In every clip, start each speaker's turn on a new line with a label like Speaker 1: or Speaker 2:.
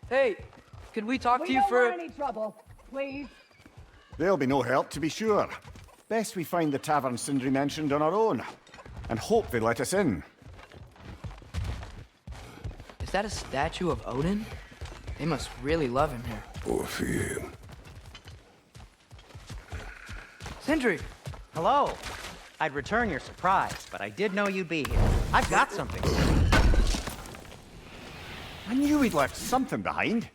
Speaker 1: Hey, could we talk to you
Speaker 2: We
Speaker 1: for...
Speaker 2: don't want any trouble, please.
Speaker 3: There'll be no help, to be sure. Best we find the tavern Sindri mentioned on our own, and hope they let us in.
Speaker 1: Is that a statue of Odin? They must really love him here.
Speaker 4: Or fear.
Speaker 1: Sindri!
Speaker 5: Hello. I'd return your surprise, but I did know you'd be here. I've got something.
Speaker 3: I knew we'd left something behind.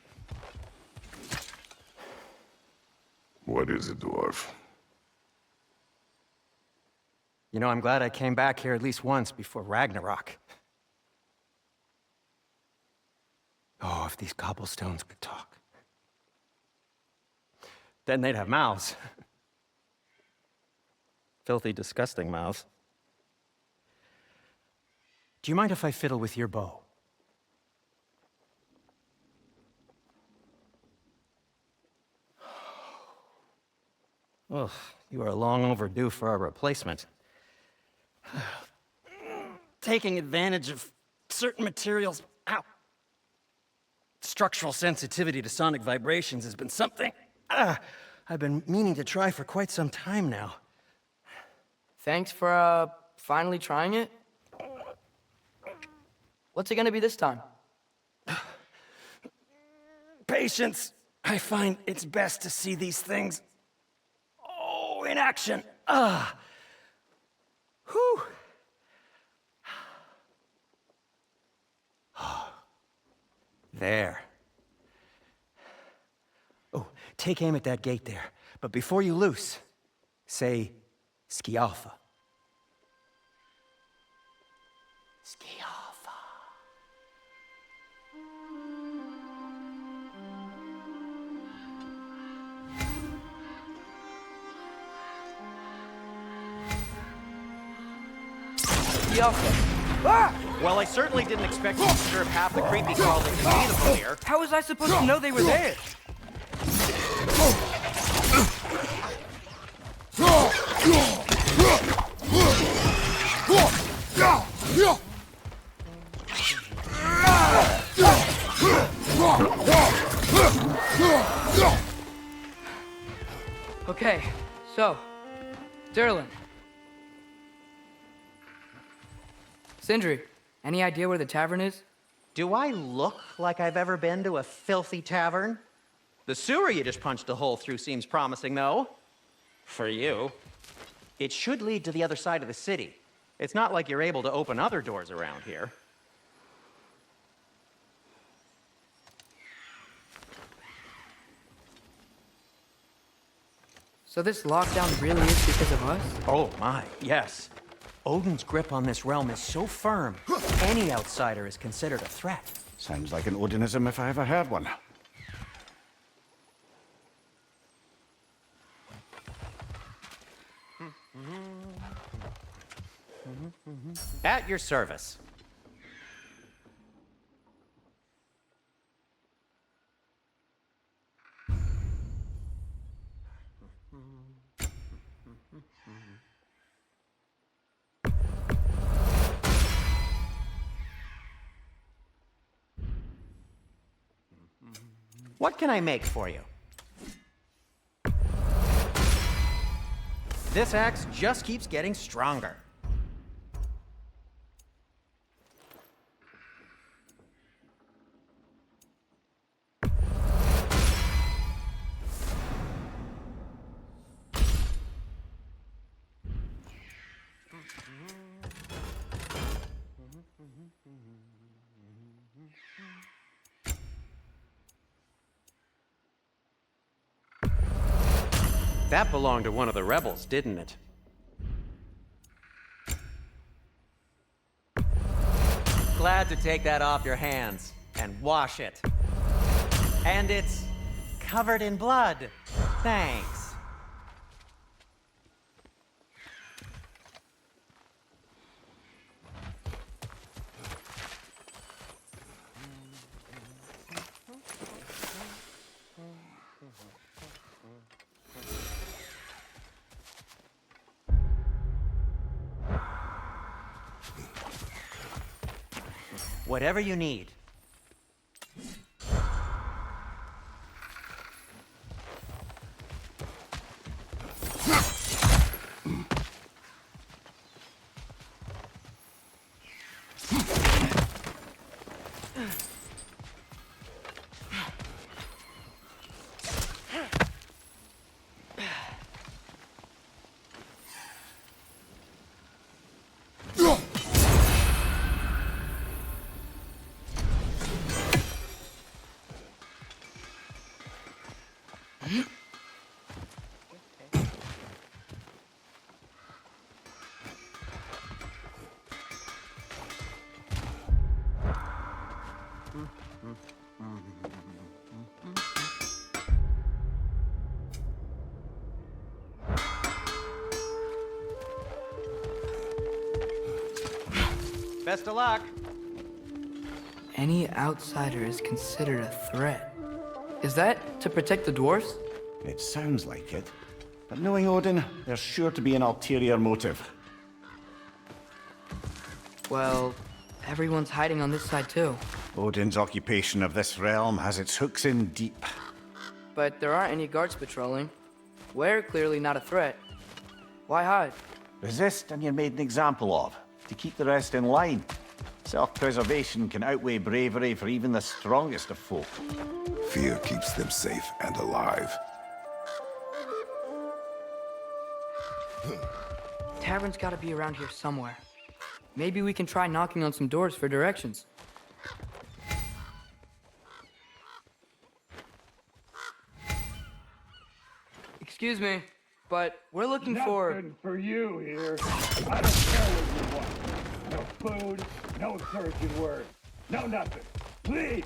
Speaker 4: What is it, dwarf?
Speaker 5: You know, I'm glad I came back here at least once before Ragnarok. Oh, if these cobblestones could talk. Then they'd have mouths. Filthy, disgusting mouths. Do you mind if I fiddle with your bow? Oh, you are long overdue for a replacement. Taking advantage of certain materials. Ow! Structural sensitivity to sonic vibrations has been something I've been meaning to try for quite some time now.
Speaker 1: Thanks for, finally trying it. What's it gonna be this time?
Speaker 5: Patience. I find it's best to see these things, in action. Whew. There. Oh, take aim at that gate there. But before you loose, say, Skialfa. Skialfa.
Speaker 1: Ah!
Speaker 5: Well, I certainly didn't expect you to disturb half the creepy crawlers invisible here.
Speaker 1: How was I supposed to know they were there? Okay, so, Durlin. Sindri, any idea where the tavern is?
Speaker 5: Do I look like I've ever been to a filthy tavern? The sewer you just punched a hole through seems promising, though. For you. It should lead to the other side of the city. It's not like you're able to open other doors around here.
Speaker 1: So this lockdown really is because of us?
Speaker 5: Oh my, yes. Odin's grip on this realm is so firm, any outsider is considered a threat.
Speaker 3: Sounds like an Odinism if I ever heard one.
Speaker 5: At your service. What can I make for you? This axe just keeps getting stronger. That belonged to one of the rebels, didn't it? Glad to take that off your hands and wash it. And it's covered in blood. Thanks. Whatever you need. Best of luck.
Speaker 1: Any outsider is considered a threat. Is that to protect the dwarves?
Speaker 3: It sounds like it. But knowing Odin, there's sure to be an ulterior motive.
Speaker 1: Well, everyone's hiding on this side too.
Speaker 3: Odin's occupation of this realm has its hooks in deep.
Speaker 1: But there aren't any guards patrolling. We're clearly not a threat. Why hide?
Speaker 3: Resist and you're made an example of, to keep the rest in line. Self-preservation can outweigh bravery for even the strongest of folk.
Speaker 4: Fear keeps them safe and alive.
Speaker 1: Tavern's gotta be around here somewhere. Maybe we can try knocking on some doors for directions. Excuse me, but we're looking for...
Speaker 2: Nothing for you here. I don't care what you want. No food, no encouraging words, no nothing. Leave!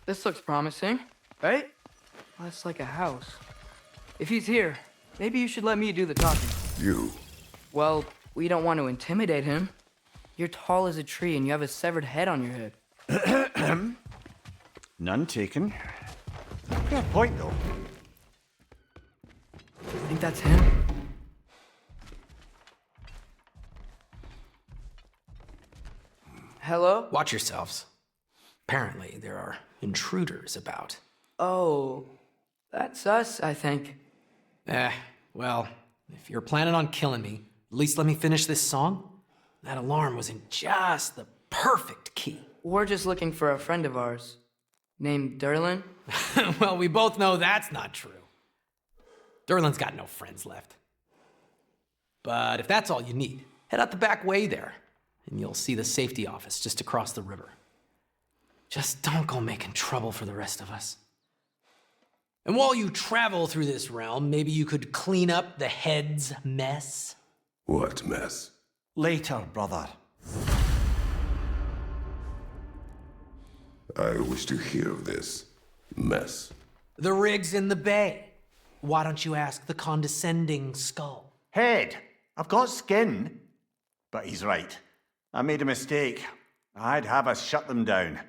Speaker 1: This looks promising, right? Well, that's like a house. If he's here, maybe you should let me do the talking.
Speaker 4: You.
Speaker 1: Well, we don't want to intimidate him. You're tall as a tree and you have a severed head on your head.
Speaker 3: None taken. Fair point, though.
Speaker 1: I think that's him. Hello?
Speaker 6: Watch yourselves. Apparently, there are intruders about.
Speaker 1: Oh, that's us, I think.
Speaker 6: Well, if you're planning on killing me, at least let me finish this song. That alarm was in just the perfect key.
Speaker 1: We're just looking for a friend of ours named Derlin.
Speaker 6: Well, we both know that's not true. Derlin's got no friends left. But if that's all you need, head out the back way there, and you'll see the safety office just across the river. Just don't go making trouble for the rest of us. And while you travel through this realm, maybe you could clean up the head's mess?
Speaker 4: What mess?
Speaker 3: Later, brother.
Speaker 4: I wish to hear of this mess.
Speaker 6: The rig's in the bay. Why don't you ask the condescending skull?
Speaker 3: Head. I've got skin. But he's right. I made a mistake. I'd have us shut them down.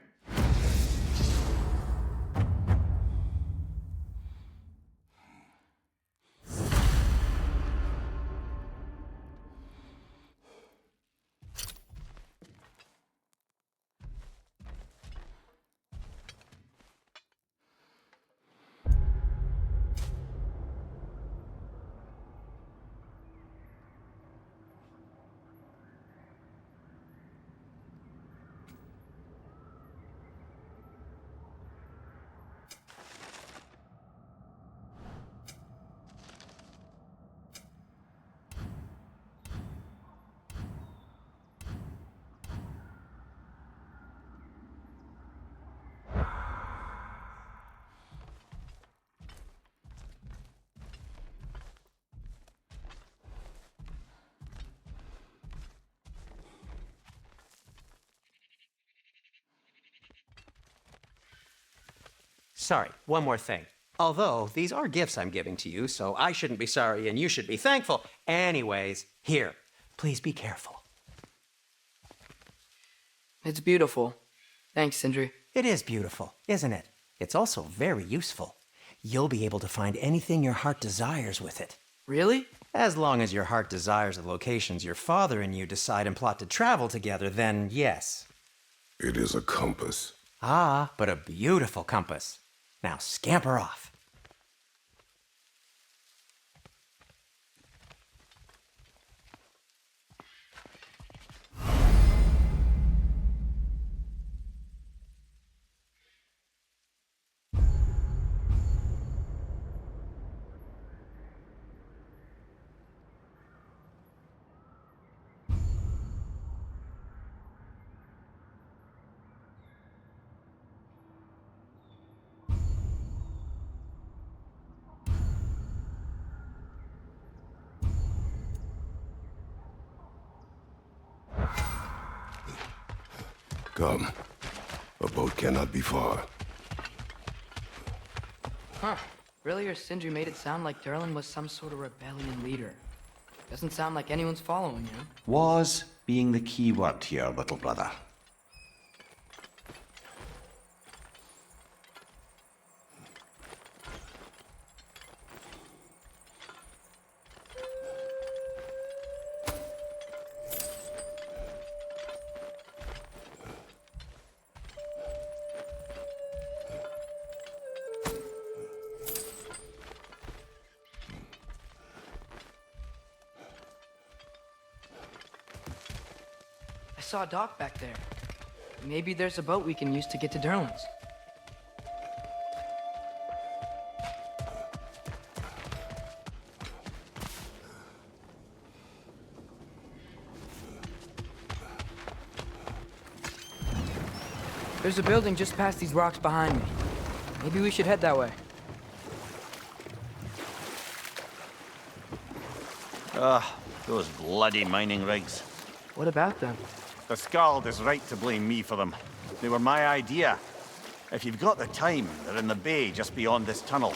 Speaker 5: Sorry, one more thing. Although, these are gifts I'm giving to you, so I shouldn't be sorry and you should be thankful. Anyways, here, please be careful.
Speaker 1: It's beautiful. Thanks, Sindri.
Speaker 5: It is beautiful, isn't it? It's also very useful. You'll be able to find anything your heart desires with it.
Speaker 1: Really?
Speaker 5: As long as your heart desires the locations your father and you decide and plot to travel together, then yes.
Speaker 4: It is a compass.
Speaker 5: Ah, but a beautiful compass. Now scamper off.
Speaker 4: Come. A boat cannot be far.
Speaker 1: Huh. Earlier, Sindri made it sound like Durlin was some sort of rebellion leader. Doesn't sound like anyone's following him.
Speaker 3: Was being the key word here, little brother.
Speaker 1: I saw a dock back there. Maybe there's a boat we can use to get to Durlin's. There's a building just past these rocks behind me. Maybe we should head that way.
Speaker 3: Those bloody mining rigs.
Speaker 1: What about them?
Speaker 3: The Skald is right to blame me for them. They were my idea. If you've got the time, they're in the bay just beyond this tunnel.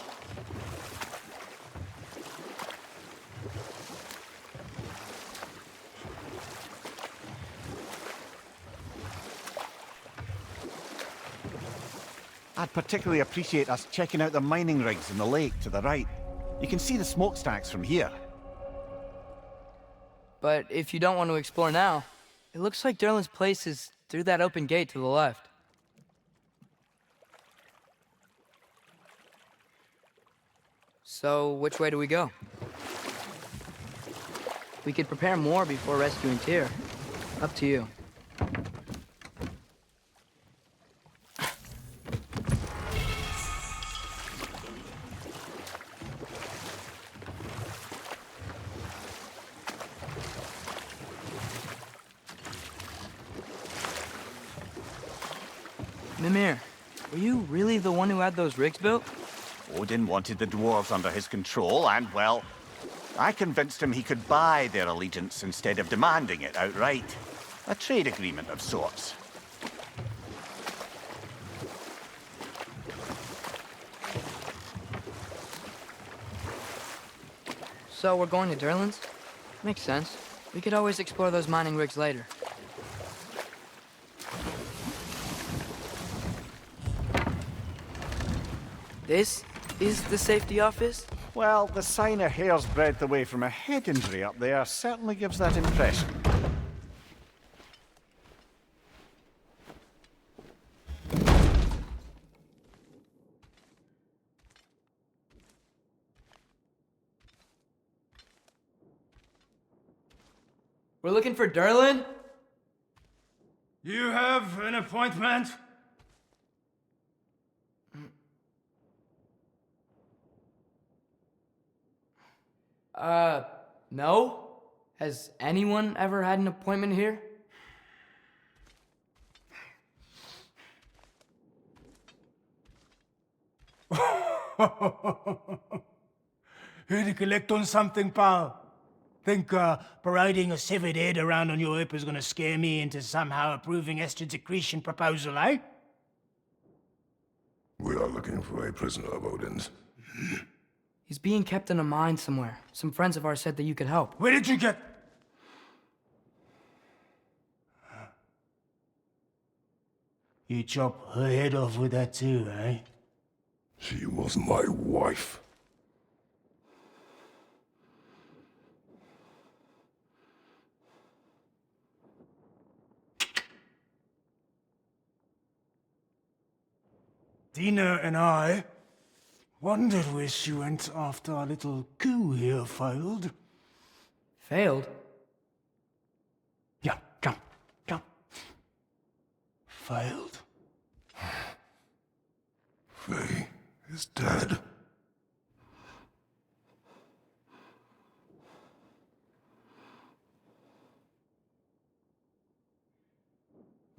Speaker 3: I'd particularly appreciate us checking out the mining rigs in the lake to the right. You can see the smokestacks from here.
Speaker 1: But if you don't want to explore now, it looks like Durlin's place is through that open gate to the left. So, which way do we go? We could prepare more before rescuing Tyr. Up to you. Mimir, were you really the one who had those rigs built?
Speaker 3: Odin wanted the dwarves under his control, and, well, I convinced him he could buy their allegiance instead of demanding it outright. A trade agreement of sorts.
Speaker 1: So we're going to Durlin's? Makes sense. We could always explore those mining rigs later. This is the safety office?
Speaker 3: Well, the sign a hair's breadth away from a head injury up there certainly gives that impression.
Speaker 1: We're looking for Durlin?
Speaker 2: You have an appointment?
Speaker 1: No? Has anyone ever had an appointment here?
Speaker 2: Here to collect on something, pal? Think parading a severed head around on your hip is gonna scare me into somehow approving Estrid's accretion proposal, eh?
Speaker 4: We are looking for a prisoner of Odin's.
Speaker 1: He's being kept in a mine somewhere. Some friends of ours said that you could help.
Speaker 2: Where did you get... You chop her head off with that too, eh?
Speaker 4: She was my wife.
Speaker 2: Dina and I wondered where she went after our little coup here failed.
Speaker 1: Failed?
Speaker 2: Yeah, jump. Failed.
Speaker 4: Faye is dead.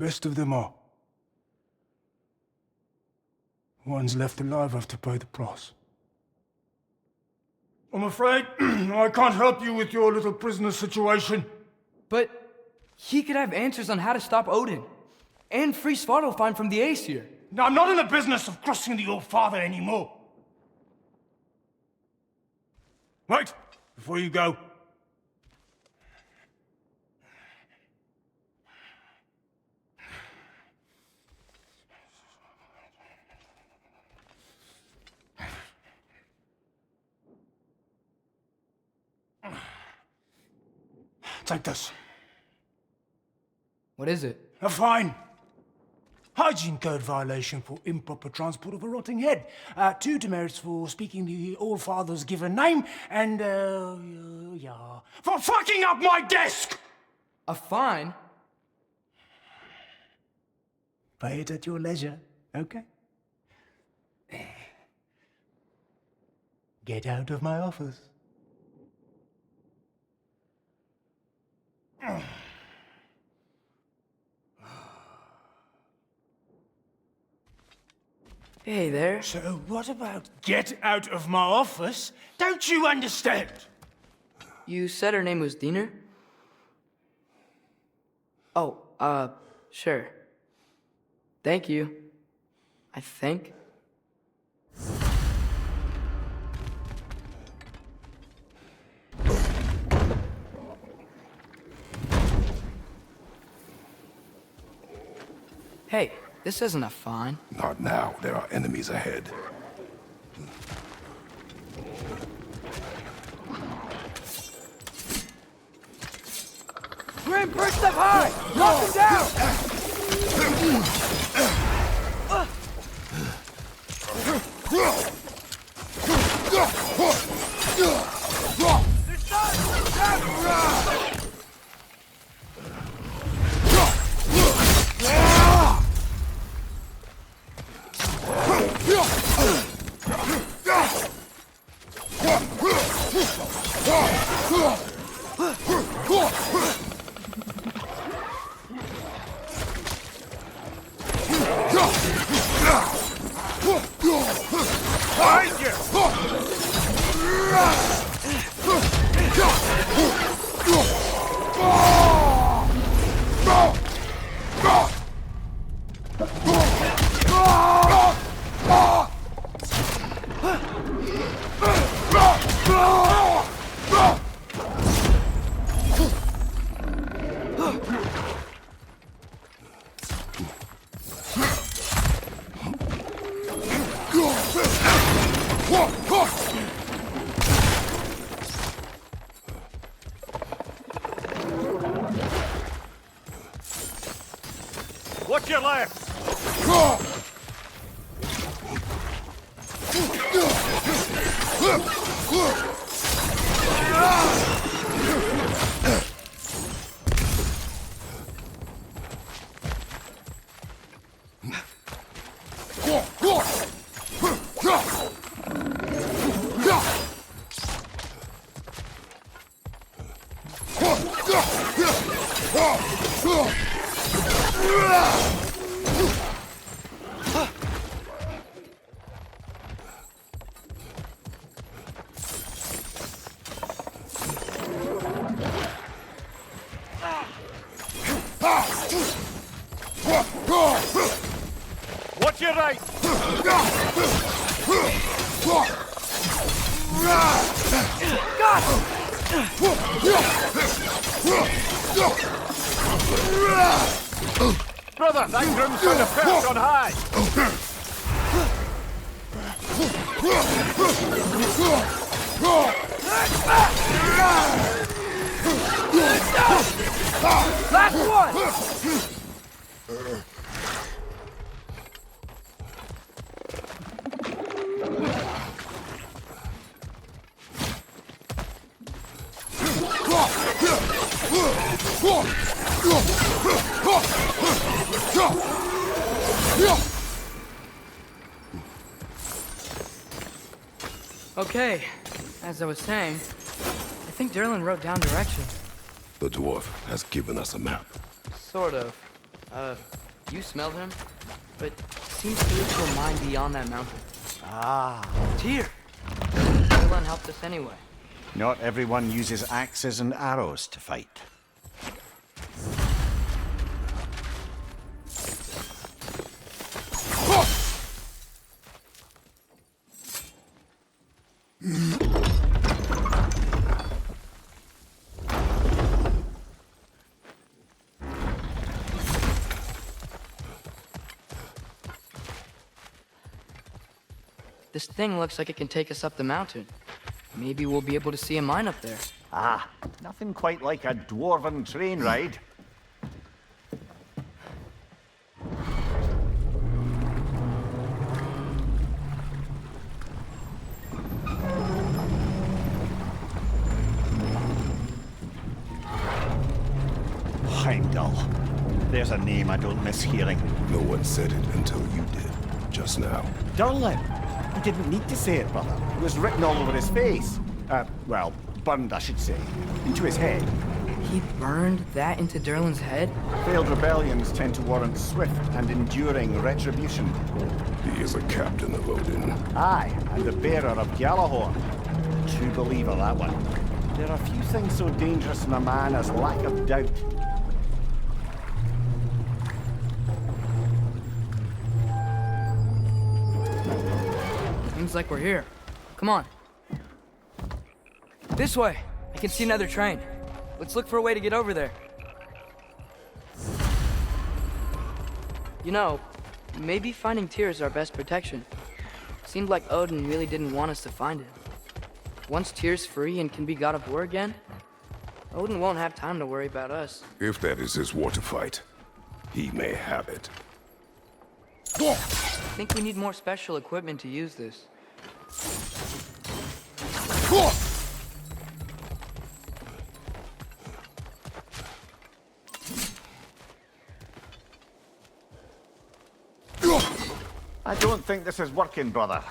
Speaker 2: Best of them all. Ones left alive have to pay the price. I'm afraid I can't help you with your little prisoner situation.
Speaker 1: But he could have answers on how to stop Odin. And free Svartalfheim from the Aesir.
Speaker 2: Now, I'm not in the business of crossing the old father anymore. Wait, before you go. Take this.
Speaker 1: What is it?
Speaker 2: A fine. Hygiene code violation for improper transport of a rotting head. 2 demerits for speaking the All-Father's given name, and, for fucking up my desk!
Speaker 1: A fine?
Speaker 2: Pay it at your leisure, okay? Get out of my office.
Speaker 1: Hey there.
Speaker 2: So what about get out of my office? Don't you understand?
Speaker 1: You said her name was Diener? Oh, sure. Thank you. I think. Hey, this isn't a fine.
Speaker 4: Not now. There are enemies ahead.
Speaker 1: Grim, perched up high! Knock him down!
Speaker 3: Watch your left! Watch your right! Brother, that groom's got a perch on high!
Speaker 1: Last one! Okay, as I was saying, I think Derlin wrote down directions.
Speaker 4: The dwarf has given us a map.
Speaker 1: Sort of. You smelled him, but seems to lead to a mine beyond that mountain.
Speaker 3: Ah.
Speaker 1: It's here. Derlin helped us anyway.
Speaker 3: Not everyone uses axes and arrows to fight.
Speaker 1: This thing looks like it can take us up the mountain. Maybe we'll be able to see a mine up there.
Speaker 3: Ah, nothing quite like a dwarven train ride. Heimdall. There's a name I don't miss hearing.
Speaker 4: No one said it until you did, just now.
Speaker 3: Derlin. He didn't need to say it, brother. It was written all over his face. Well, burned, I should say. Into his head.
Speaker 1: He burned that into Derlin's head?
Speaker 3: Failed rebellions tend to warrant swift and enduring retribution.
Speaker 4: He is a captain of Odin.
Speaker 3: Aye, and the bearer of Gjallarhorn. True believer, that one. There are few things so dangerous in a man as lack of doubt.
Speaker 1: Seems like we're here. Come on. This way. I can see another train. Let's look for a way to get over there. You know, maybe finding Tyr is our best protection. Seemed like Odin really didn't want us to find him. Once Tyr's free and can be god of war again, Odin won't have time to worry about us.
Speaker 4: If that is his war to fight, he may have it.
Speaker 1: I think we need more special equipment to use this.
Speaker 3: I don't think this is working, brother.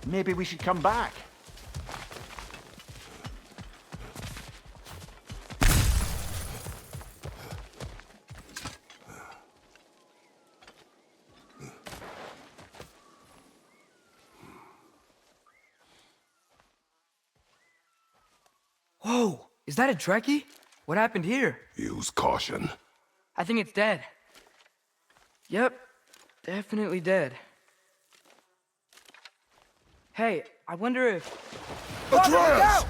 Speaker 3: Maybe we should come back.
Speaker 1: Whoa! Is that a Trekkie? What happened here?
Speaker 4: Use caution.
Speaker 1: I think it's dead. Yep, definitely dead. Hey, I wonder if...
Speaker 4: Atreus!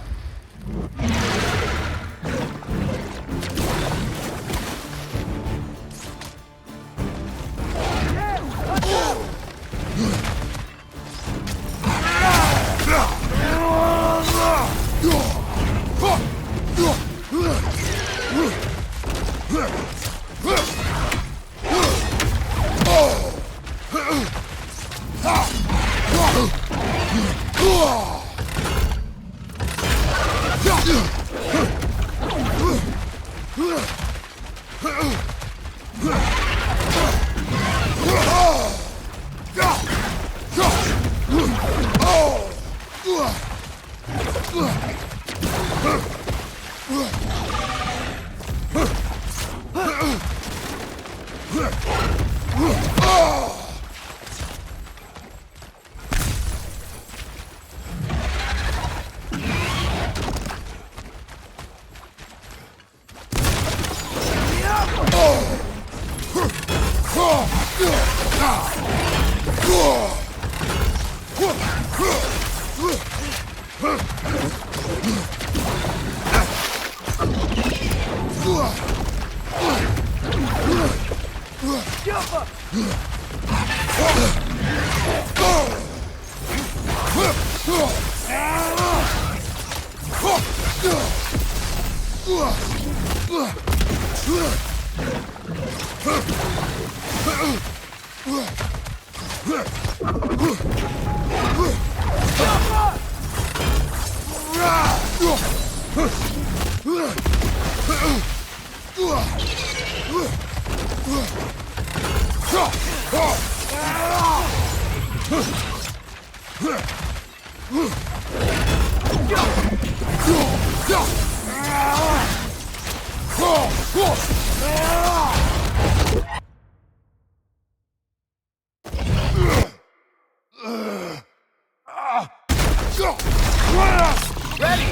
Speaker 4: Ready!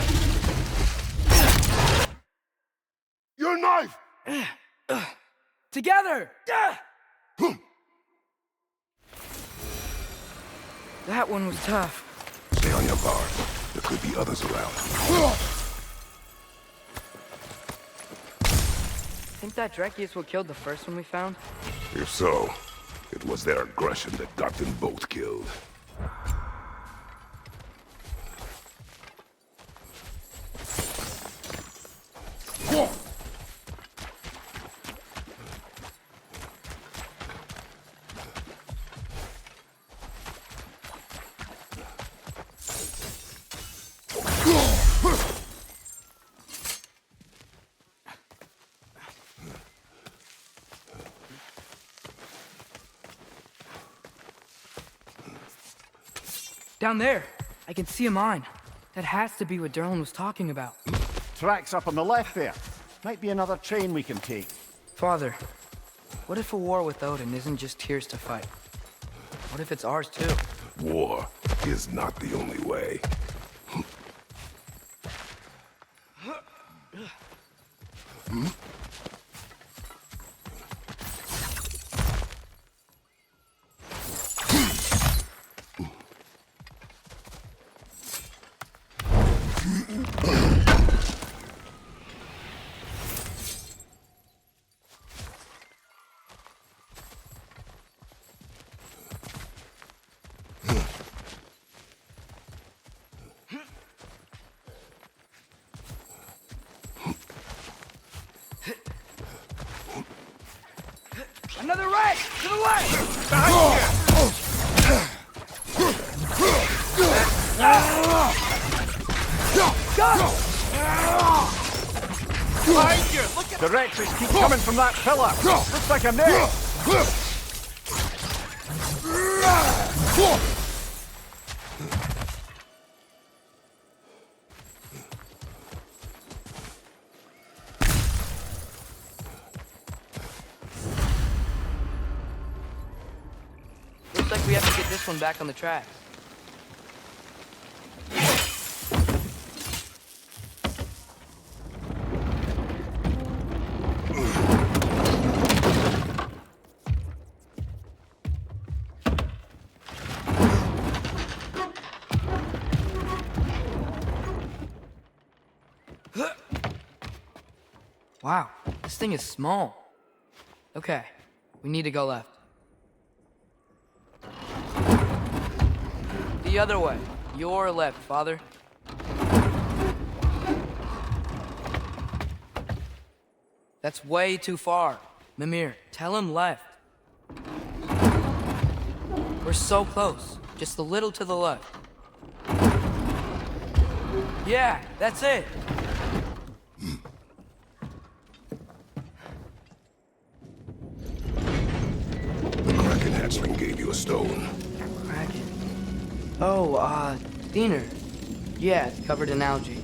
Speaker 4: Your knife!
Speaker 1: Together! That one was tough.
Speaker 4: Stay on your guard. There could be others around.
Speaker 1: Think that Drekius what killed the first one we found?
Speaker 4: If so, it was their aggression that got them both killed.
Speaker 1: Down there, I can see a mine. That has to be what Derlin was talking about.
Speaker 3: Tracks up on the left there. Might be another train we can take.
Speaker 1: Father, what if a war with Odin isn't just Tyr's to fight? What if it's ours too?
Speaker 4: War is not the only way.
Speaker 1: Another right! To the left!
Speaker 3: The wretches keep coming from that pillar. Looks like a net.
Speaker 1: Looks like we have to get this one back on the tracks. Wow, this thing is small. Okay, we need to go left. The other way. Your left, Father. That's way too far. Mimir, tell him left. We're so close. Just a little to the left. Yeah, that's it.
Speaker 4: The Kraken hatchling gave you a stone.
Speaker 1: Kraken. Oh, Diener. Yeah, it's covered in algae.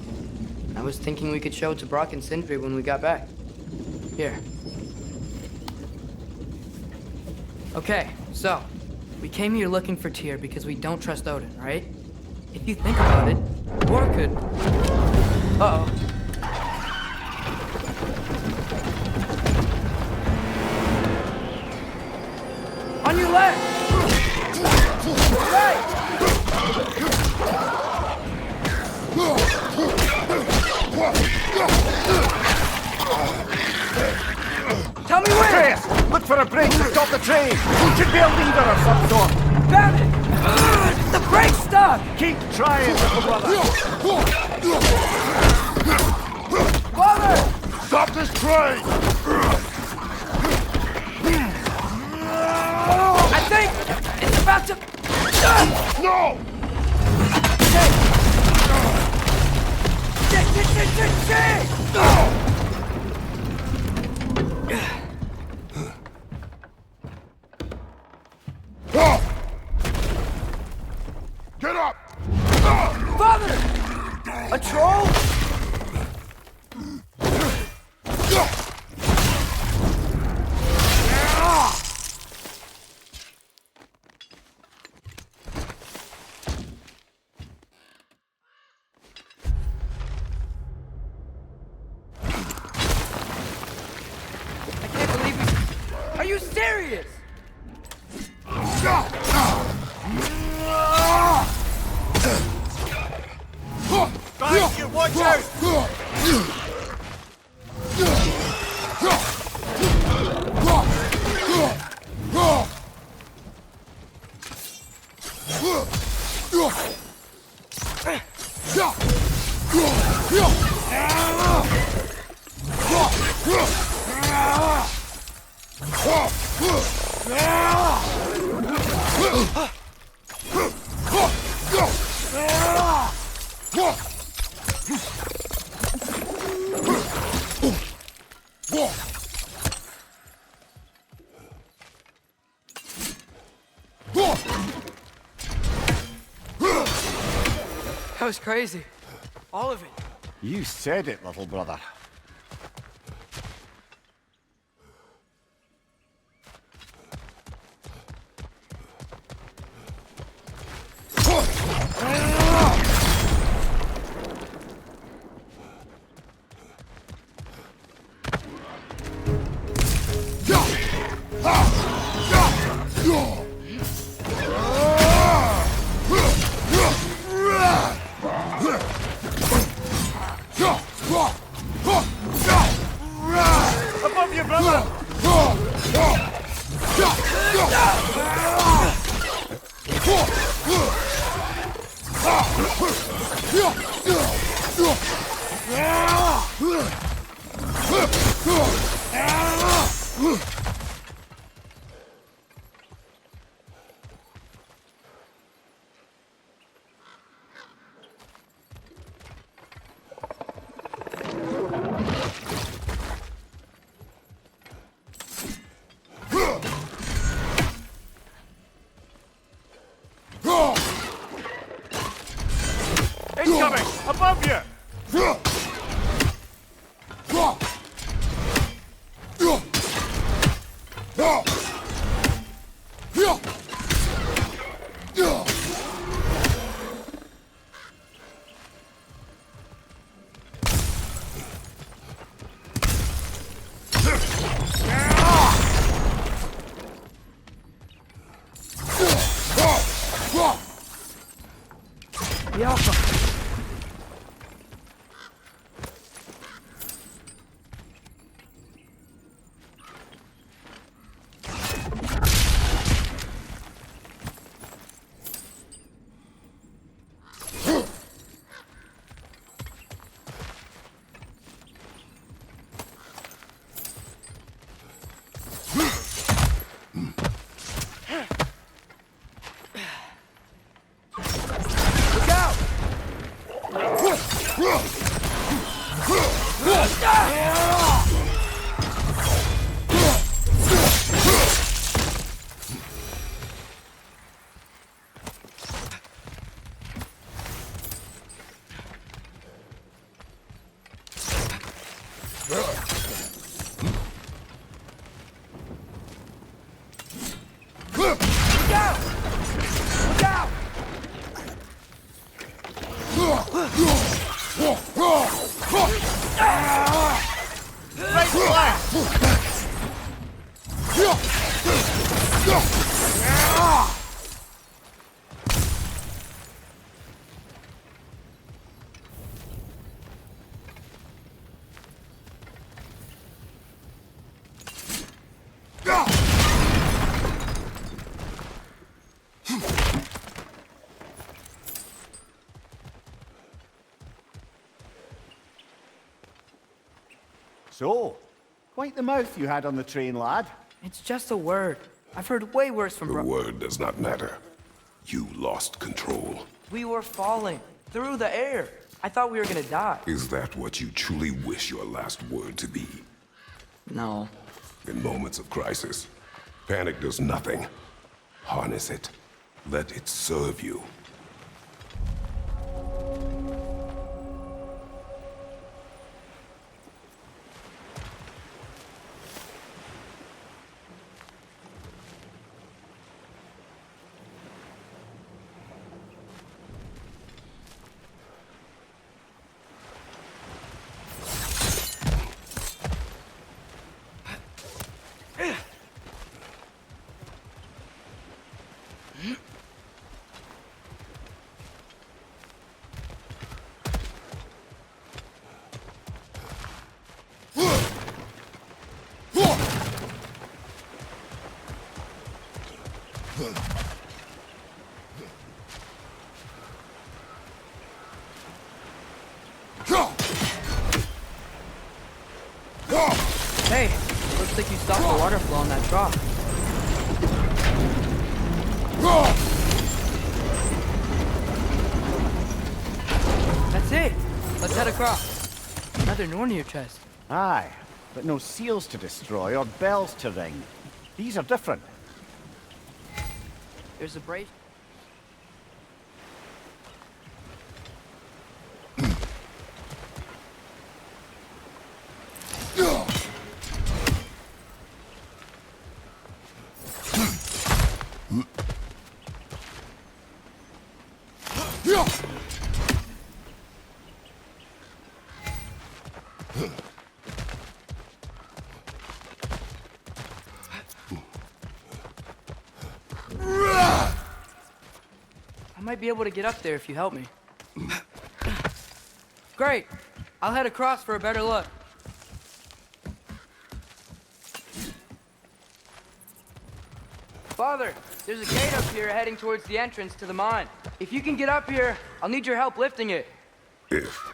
Speaker 1: I was thinking we could show it to Brock and Sindri when we got back. Here. Okay, so, we came here looking for Tyr because we don't trust Odin, right? If you think about it, war could... Uh-oh. On your left! Right! Tell me where!
Speaker 3: Chris, look for a break to stop the train. Should be a lever of some sort.
Speaker 1: Found it! The brake's stuck!
Speaker 3: Keep trying, little brother.
Speaker 1: Father!
Speaker 4: Stop this train!
Speaker 1: I think it's about to...
Speaker 4: No!
Speaker 1: Shit!
Speaker 4: Get up!
Speaker 1: Father! A troll? I can't believe we... Are you serious?
Speaker 3: Guys, you watch out!
Speaker 1: That was crazy. All of it.
Speaker 3: You said it, little brother. Above you, brother! Incoming! Above you!
Speaker 1: The Alpha.
Speaker 3: So, quite the mouth you had on the train, lad.
Speaker 1: It's just a word. I've heard way worse from
Speaker 4: The word does not matter. You lost control.
Speaker 1: We were falling through the air. I thought we were gonna die.
Speaker 4: Is that what you truly wish your last word to be?
Speaker 1: No.
Speaker 4: In moments of crisis, panic does nothing. Harness it. Let it serve you.
Speaker 1: Hey, looks like you stopped the water flow in that trough. That's it. Let's head across. Another Nornir chest.
Speaker 3: Aye, but no seals to destroy or bells to ring. These are different.
Speaker 1: There's a brace. I might be able to get up there if you help me. Great. I'll head across for a better look. Father, there's a gate up here heading towards the entrance to the mine. If you can get up here, I'll need your help lifting it.
Speaker 4: If.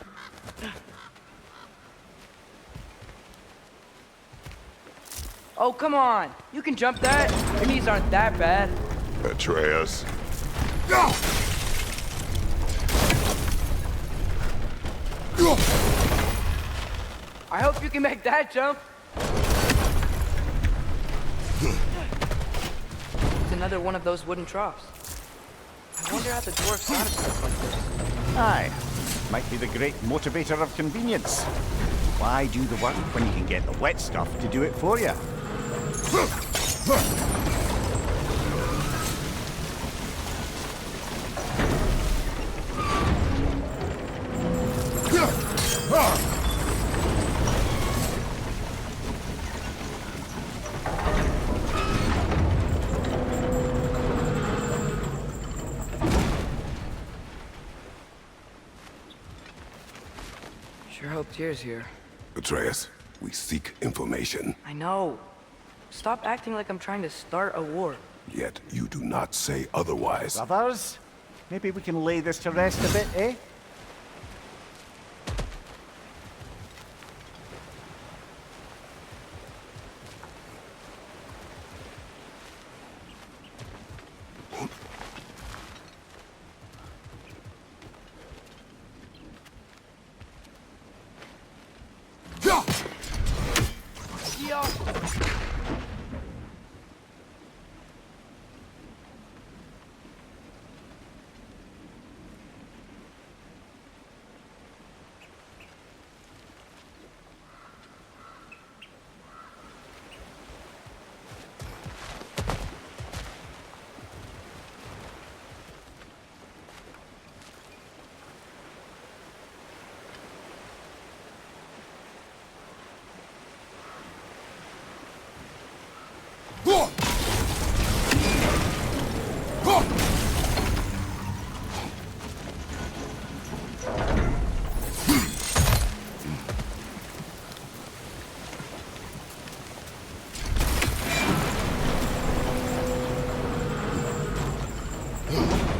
Speaker 1: Oh, come on. You can jump that. Your knees aren't that bad.
Speaker 4: Atreus.
Speaker 1: I hope you can make that jump. It's another one of those wooden troughs. I wonder how the dwarves got stuff like this.
Speaker 3: Aye, might be the great motivator of convenience. Why do the work when you can get the wet stuff to do it for you?
Speaker 1: Sure hope Tyr's here.
Speaker 4: Atreus, we seek information.
Speaker 1: I know. Stop acting like I'm trying to start a war.
Speaker 4: Yet you do not say otherwise.
Speaker 3: Brothers, maybe we can lay this to rest a bit, eh?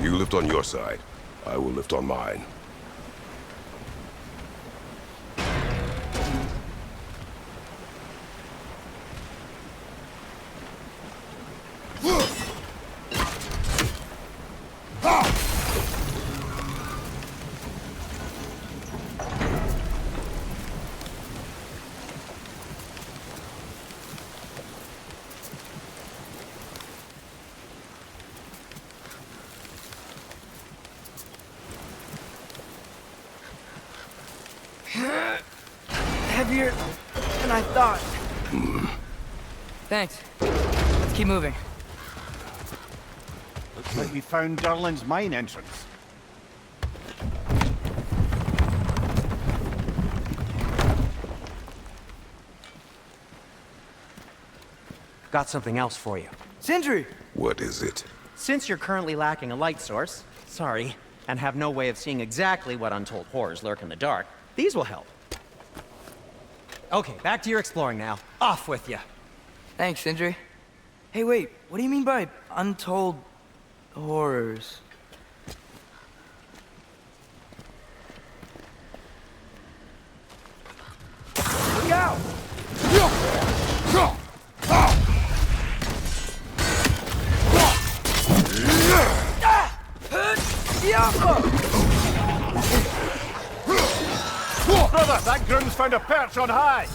Speaker 4: You lift on your side. I will lift on mine.
Speaker 1: Heavier than I thought. Thanks. Let's keep moving.
Speaker 3: Looks like we found Durlin's mine entrance.
Speaker 5: Got something else for you.
Speaker 1: Sindri!
Speaker 4: What is it?
Speaker 5: Since you're currently lacking a light source, and have no way of seeing exactly what untold horrors lurk in the dark, these will help. Okay, back to your exploring now. Off with you.
Speaker 1: Thanks, Sindri. Hey, wait, what do you mean by untold horrors? Look out!
Speaker 3: Brother, that groom's found a perch on high!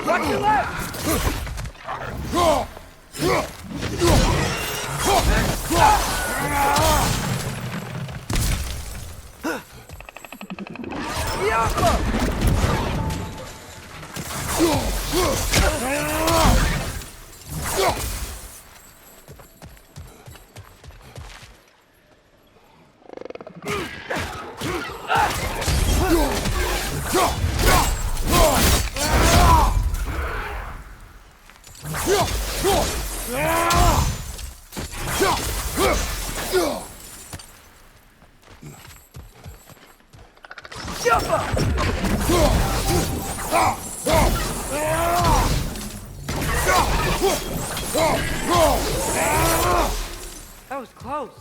Speaker 1: Watch your left! That was close.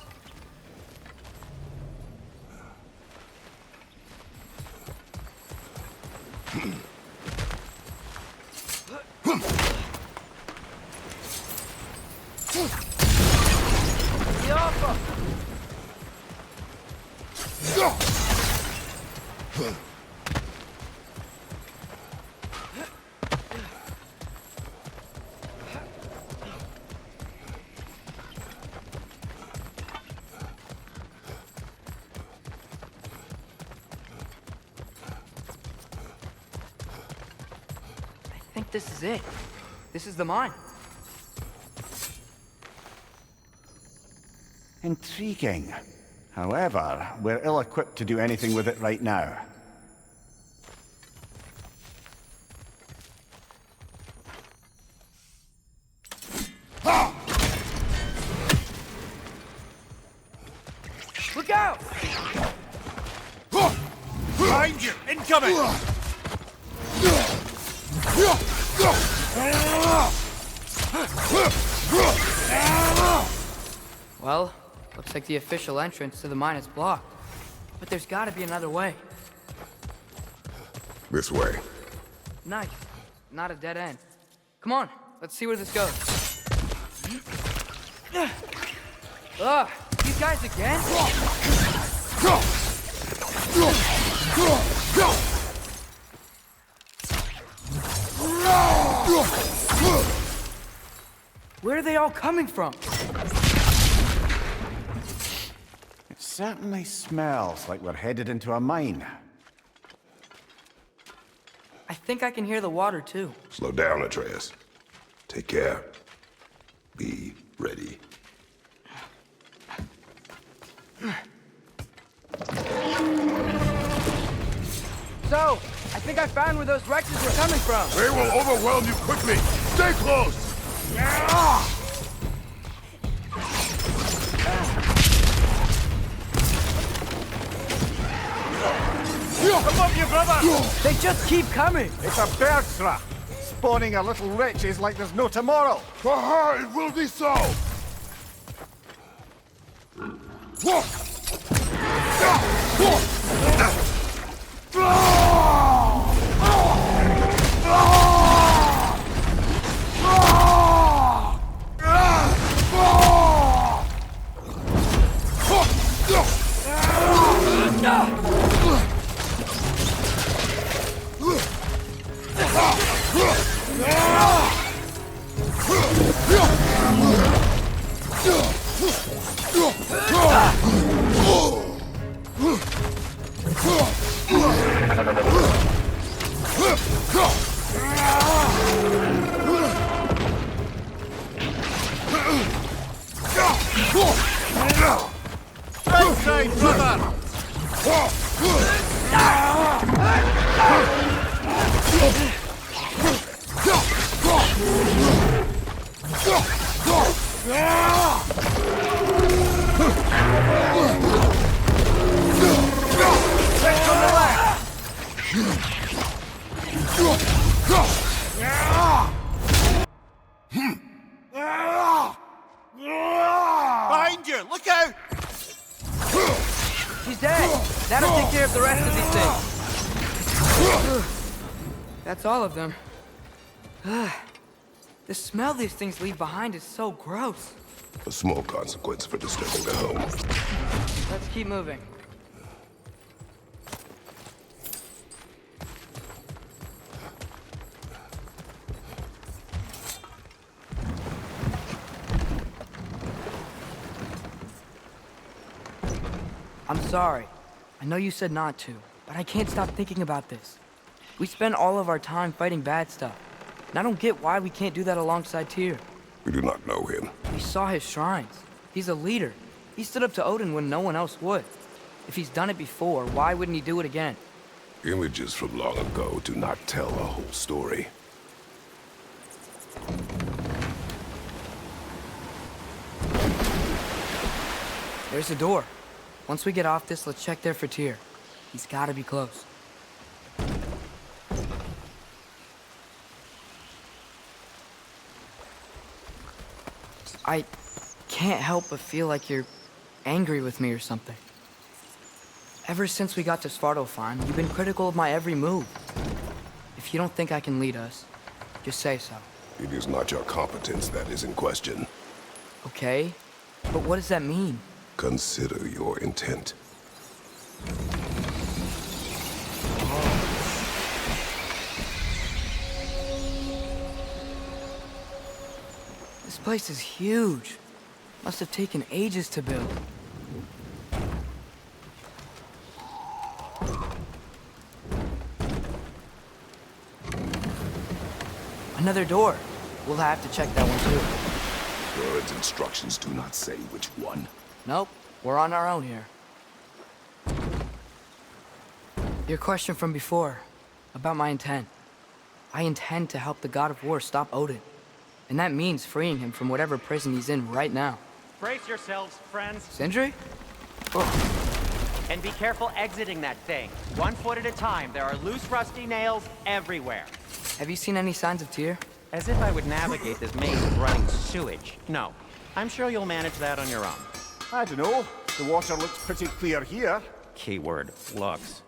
Speaker 1: I think this is it. This is the mine.
Speaker 3: Intriguing. However, we're ill-equipped to do anything with it right now.
Speaker 1: Look out!
Speaker 3: Behind you! Incoming!
Speaker 1: Well, looks like the official entrance to the mine is blocked. But there's gotta be another way.
Speaker 4: This way.
Speaker 1: Nice. Not a dead end. Come on, let's see where this goes. Ugh, these guys again? Where are they all coming from?
Speaker 3: It certainly smells like we're headed into a mine.
Speaker 1: I think I can hear the water too.
Speaker 4: Slow down, Atreus. Take care. Be ready.
Speaker 1: So, I think I found where those wretches were coming from.
Speaker 4: They will overwhelm you quickly. Stay close.
Speaker 3: Come on, you brother!
Speaker 1: They just keep coming.
Speaker 3: It's a bird trap, spawning a little wretches like there's no tomorrow.
Speaker 4: Aha, it will be so.
Speaker 3: Outside, brother! Behind you! Look out!
Speaker 1: He's dead! That'll take care of the rest of these things. That's all of them. The smell these things leave behind is so gross.
Speaker 4: A small consequence for disturbing the home.
Speaker 1: Let's keep moving. I'm sorry. I know you said not to, but I can't stop thinking about this. We spend all of our time fighting bad stuff, and I don't get why we can't do that alongside Tyr.
Speaker 4: We do not know him.
Speaker 1: We saw his shrines. He's a leader. He stood up to Odin when no one else would. If he's done it before, why wouldn't he do it again?
Speaker 4: Images from long ago do not tell a whole story.
Speaker 1: There's a door. Once we get off this, let's check there for Tyr. He's gotta be close. I can't help but feel like you're angry with me or something. Ever since we got to Svartalfheim, you've been critical of my every move. If you don't think I can lead us, just say so.
Speaker 4: It is not your competence that is in question.
Speaker 1: Okay? But what does that mean?
Speaker 4: Consider your intent.
Speaker 1: This place is huge. Must have taken ages to build. Another door. We'll have to check that one too.
Speaker 4: God's instructions do not say which one.
Speaker 1: Nope, we're on our own here. Your question from before, about my intent. I intend to help the God of War stop Odin. And that means freeing him from whatever prison he's in right now.
Speaker 5: Brace yourselves, friends,
Speaker 1: Sindri? Oh,
Speaker 5: and be careful exiting that thing. 1 foot at a time. There are loose, rusty nails everywhere.
Speaker 1: have you seen any signs of Tyr?
Speaker 5: As if I would navigate this maze of running sewage. No, I'm sure you'll manage that on your own.
Speaker 3: I don't know. The water looks pretty clear here.
Speaker 5: Keyword, looks.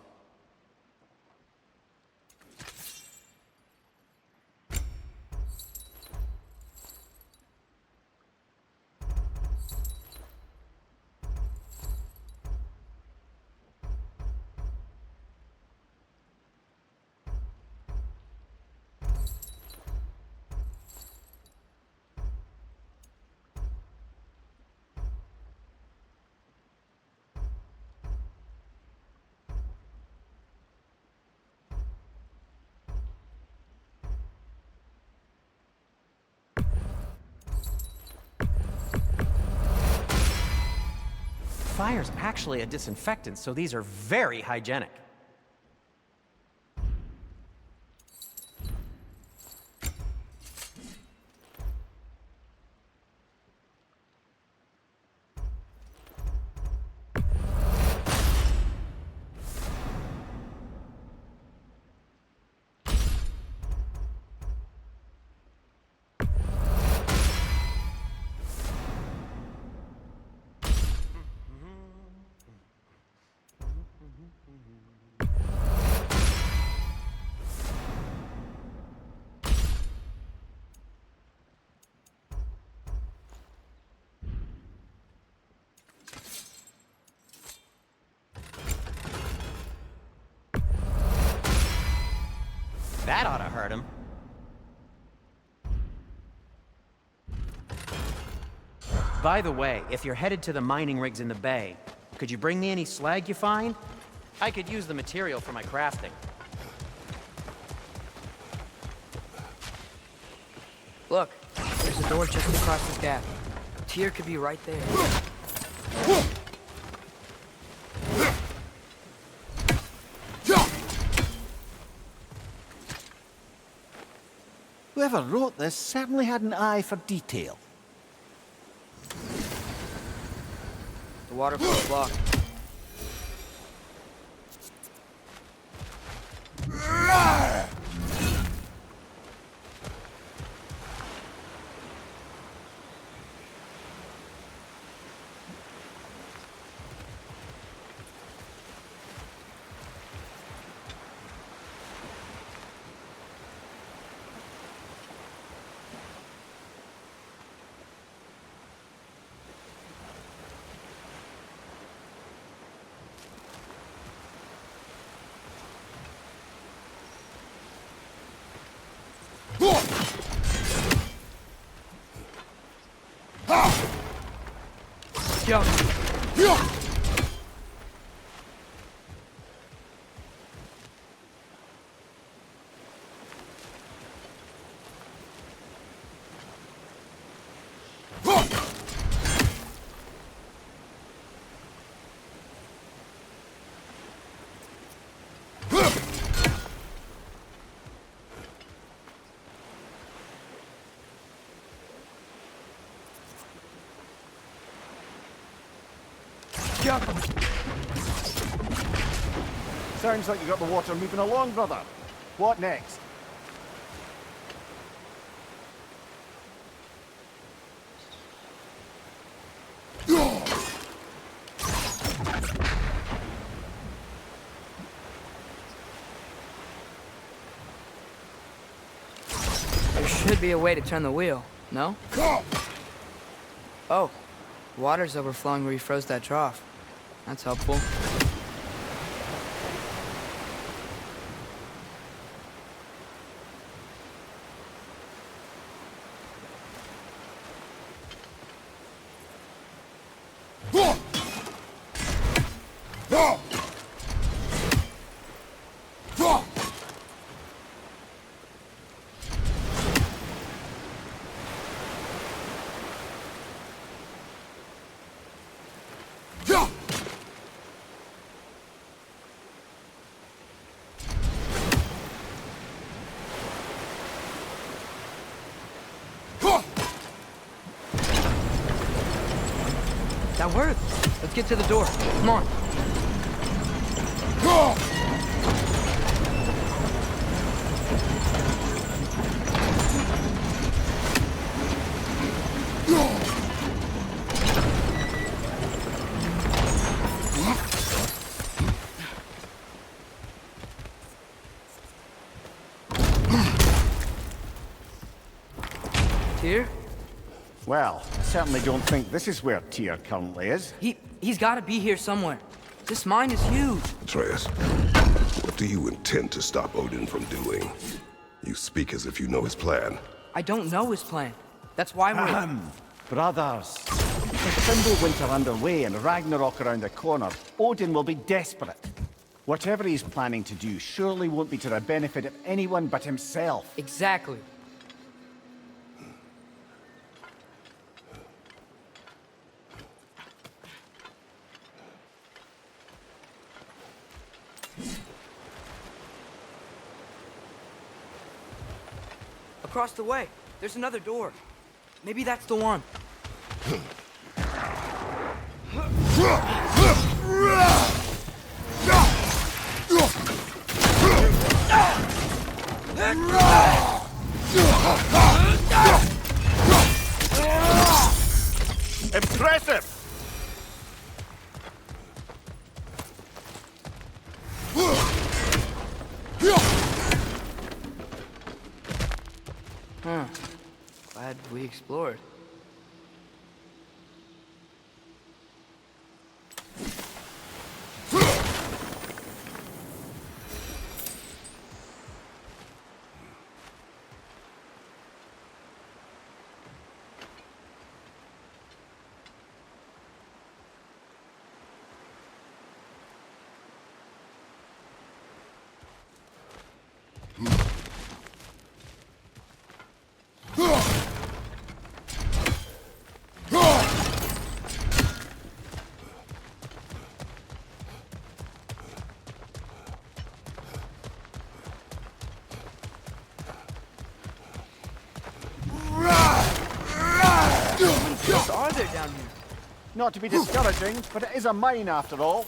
Speaker 5: Fire's actually a disinfectant, so these are very hygienic. That ought to hurt him. By the way, if you're headed to the mining rigs in the bay, could you bring me any slag you find? I could use the material for my crafting.
Speaker 1: Look, there's a door just across this gap. Tyr could be right there.
Speaker 3: Whoever wrote this certainly had an eye for detail.
Speaker 1: The waterfall's blocked. Go.
Speaker 3: Sounds like you got the water moving along, brother. What next?
Speaker 1: There should be a way to turn the wheel, no? Oh, water's overflowing where you froze that trough. That's helpful. That worked. Let's get to the door. Come on. Tyr?
Speaker 3: Well, I certainly don't think this is where Tyr currently is.
Speaker 1: He's got to be here somewhere. This mine is huge.
Speaker 4: Atreus, what do you intend to stop Odin from doing? You speak as if you know his plan.
Speaker 1: I don't know his plan. That's why we're...
Speaker 3: Brothers. With Fimbulwinter underway and Ragnarok around the corner, Odin will be desperate. Whatever he's planning to do surely won't be to the benefit of anyone but himself.
Speaker 1: Exactly. Across the way, there's another door. Maybe that's the one.
Speaker 3: Impressive!
Speaker 1: Huh. Glad we explored. What are there down here?
Speaker 3: Not to be discouraging, but it is a mine after all.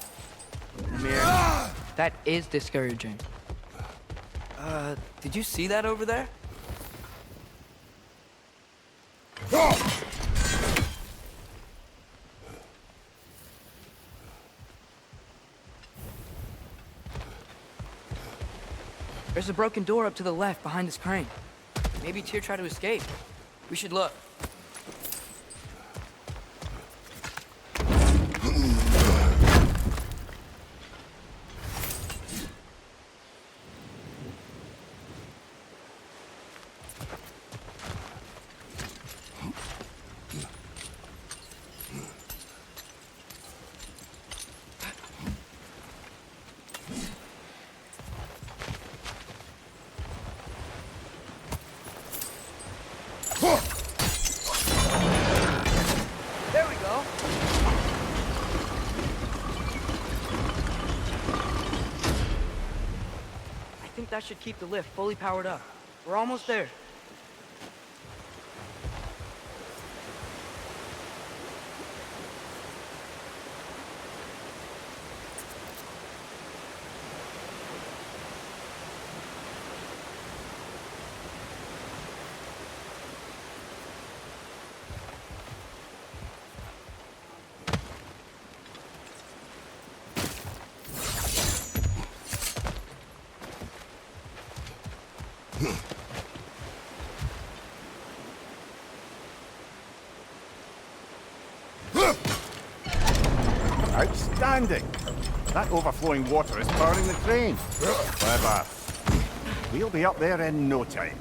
Speaker 1: That is discouraging. Did you see that over there? There's a broken door up to the left behind this crane. Maybe Tyr tried to escape. We should look. There we go. I think that should keep the lift fully powered up. We're almost there.
Speaker 3: Outstanding! That overflowing water is powering the crane. Clever. We'll be up there in no time.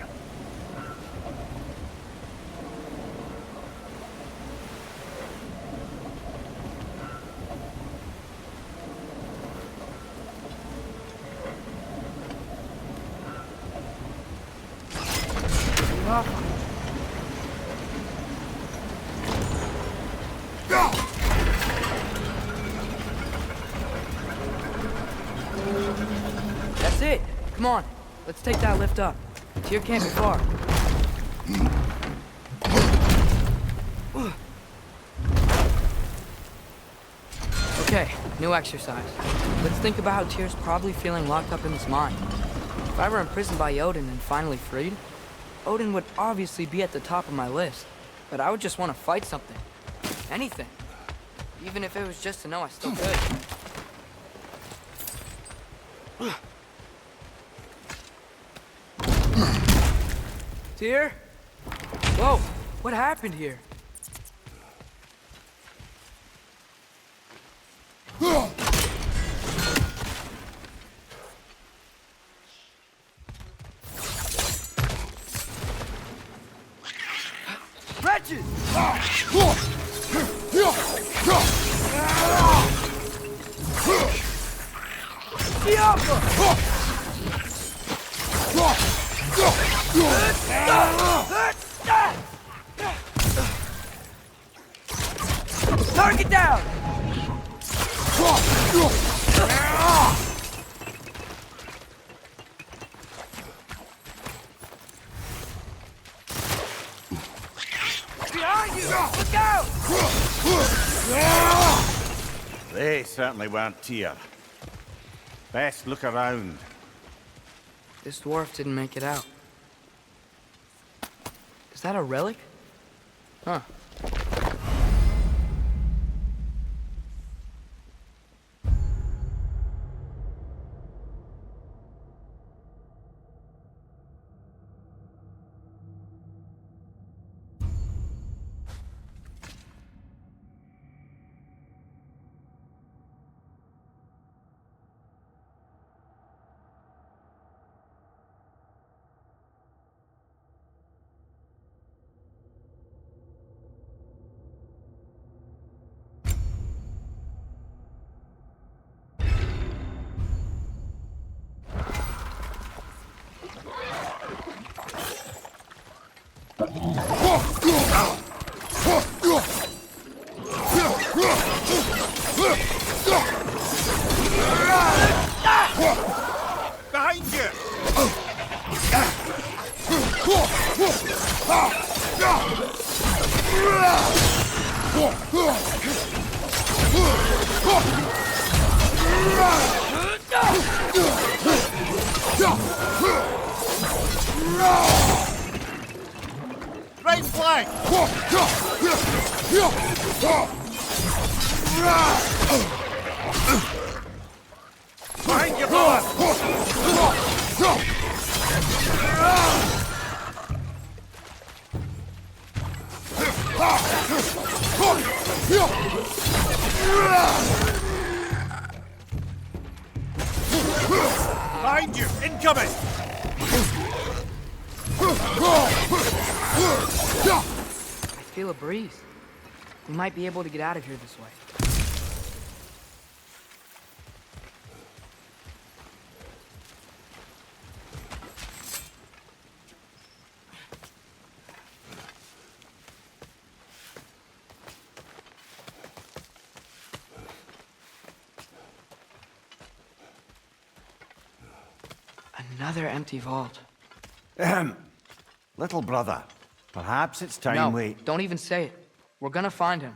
Speaker 1: That's it. Come on. Let's take that lift up. Tyr can't be far. Okay, new exercise. Let's think about how Tyr's probably feeling locked up in his mind. If I were imprisoned by Odin and finally freed, Odin would obviously be at the top of my list. But I would just want to fight something. Anything. Even if it was just to know I still could. Tyr? Whoa, what happened here? Wretches! Target down! Behind you! Look out!
Speaker 3: They certainly weren't Tyr. Best look around.
Speaker 1: This dwarf didn't make it out. Is that a relic? Huh.
Speaker 3: Behind you! Right flank! Behind you, boss! Behind you! Incoming!
Speaker 1: I feel a breeze. We might be able to get out of here this way. Another empty vault.
Speaker 3: Little brother, perhaps it's time
Speaker 1: No,
Speaker 3: we...
Speaker 1: don't even say it. We're gonna find him.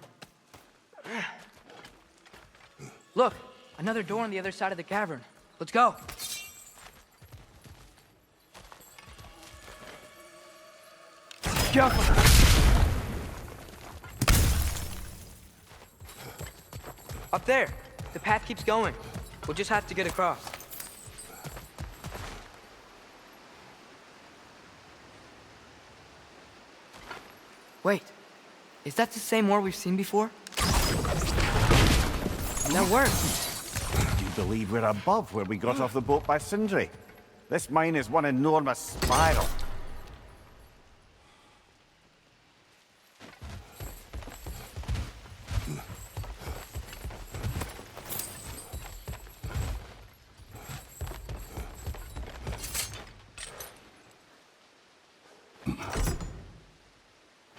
Speaker 1: Look, another door on the other side of the cavern. Let's go. Careful. Up there. The path keeps going. We'll just have to get across. Wait, is that the same ore we've seen before? That worked.
Speaker 3: Do you believe we're above where we got off the boat by Sindri? This mine is one enormous spiral.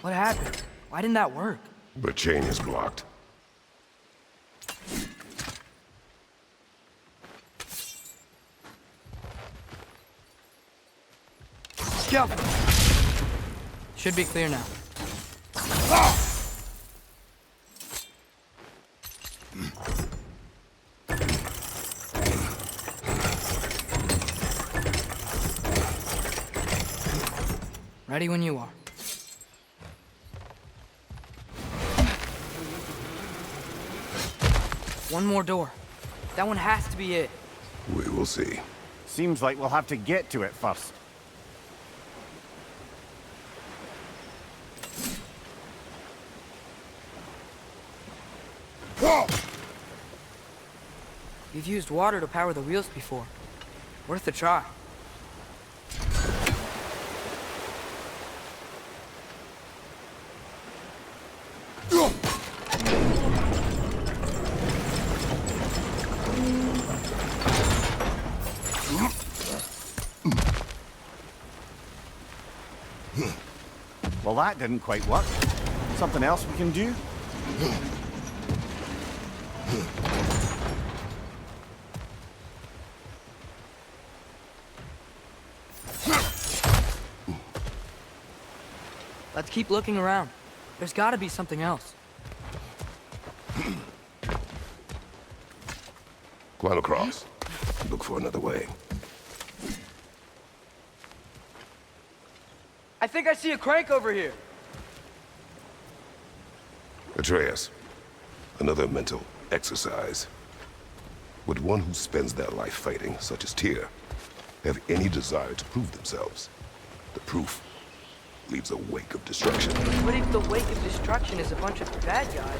Speaker 1: What happened? Why didn't that work?
Speaker 4: The chain is blocked.
Speaker 1: Go! Should be clear now. Ready when you are. One more door. That one has to be it.
Speaker 4: We will see.
Speaker 3: Seems like we'll have to get to it first.
Speaker 1: You've used water to power the wheels before. Worth a try.
Speaker 3: Well, that didn't quite work. Something else we can do?
Speaker 1: Let's keep looking around. There's gotta be something else.
Speaker 4: Climb across. Look for another way.
Speaker 1: I think I see a crank over here.
Speaker 4: Atreus, another mental exercise. Would one who spends their life fighting, such as Tyr, have any desire to prove themselves? The proof leaves a wake of destruction.
Speaker 1: But if the wake of destruction is a bunch of bad guys,